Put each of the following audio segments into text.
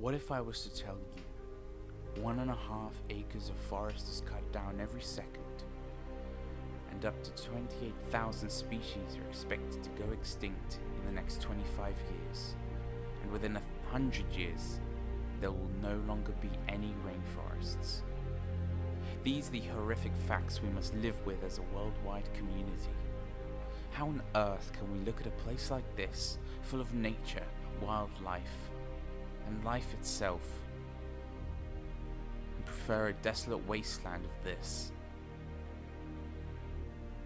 What if I was to tell you 1.5 acres of forest is cut down every second, and up to 28,000 species are expected to go extinct in the next 25 years, and within 100 years there will no longer be any rainforests. These are the horrific facts we must live with as a worldwide community. How on earth can we look at a place like this, full of nature, wildlife, and life itself, and prefer a desolate wasteland of this?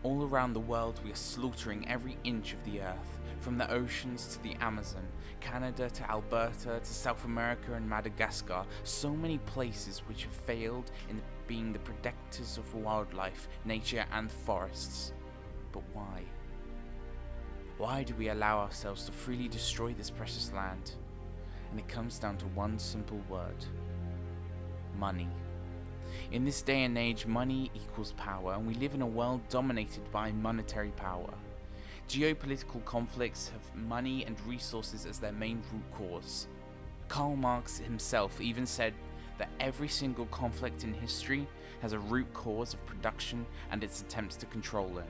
All around the world we are slaughtering every inch of the earth, from the oceans to the Amazon, Canada to Alberta to South America and Madagascar, so many places which have failed in being the protectors of wildlife, nature and forests. But why? Why do we allow ourselves to freely destroy this precious land? And it comes down to one simple word: money. In this day and age, money equals power, and we live in a world dominated by monetary power. Geopolitical conflicts have money and resources as their main root cause. Karl Marx himself even said that every single conflict in history has a root cause of production and its attempts to control it.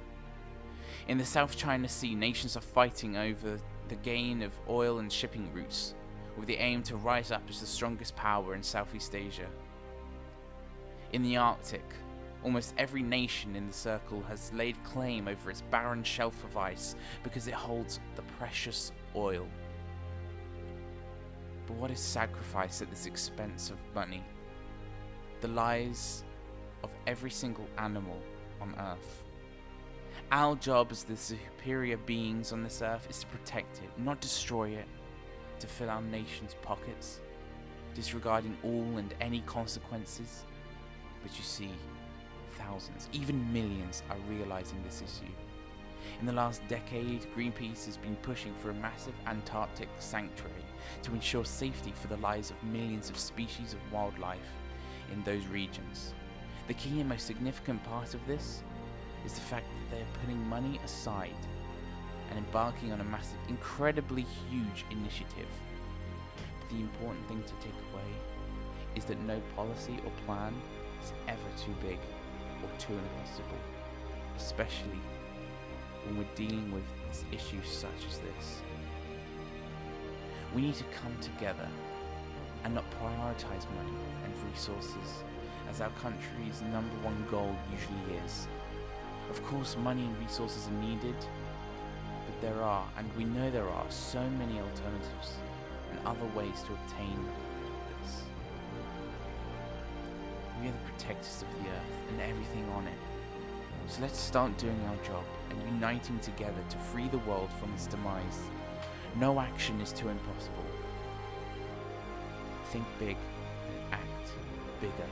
In the South China Sea, nations are fighting over the gain of oil and shipping routes, with the aim to rise up as the strongest power in Southeast Asia. In the Arctic, almost every nation in the circle has laid claim over its barren shelf of ice because it holds the precious oil. But what is sacrificed at this expense of money? The lives of every single animal on Earth. Our job as the superior beings on this earth is to protect it, not destroy it, to fill our nation's pockets, disregarding all and any consequences. But you see, thousands, even millions are realizing this issue. In the last decade, Greenpeace has been pushing for a massive Antarctic sanctuary to ensure safety for the lives of millions of species of wildlife in those regions. The key and most significant part of this is the fact that they are putting money aside and embarking on a massive, incredibly huge initiative. But the important thing to take away is that no policy or plan is ever too big or too impossible, especially when we're dealing with issues such as this. We need to come together and not prioritize money and resources as our country's #1 goal usually is. Of course, money and resources are needed, but there are, and we know there are, so many alternatives and other ways to obtain this. We are the protectors of the earth and everything on it. So let's start doing our job and uniting together to free the world from its demise. No action is too impossible. Think big and act bigger.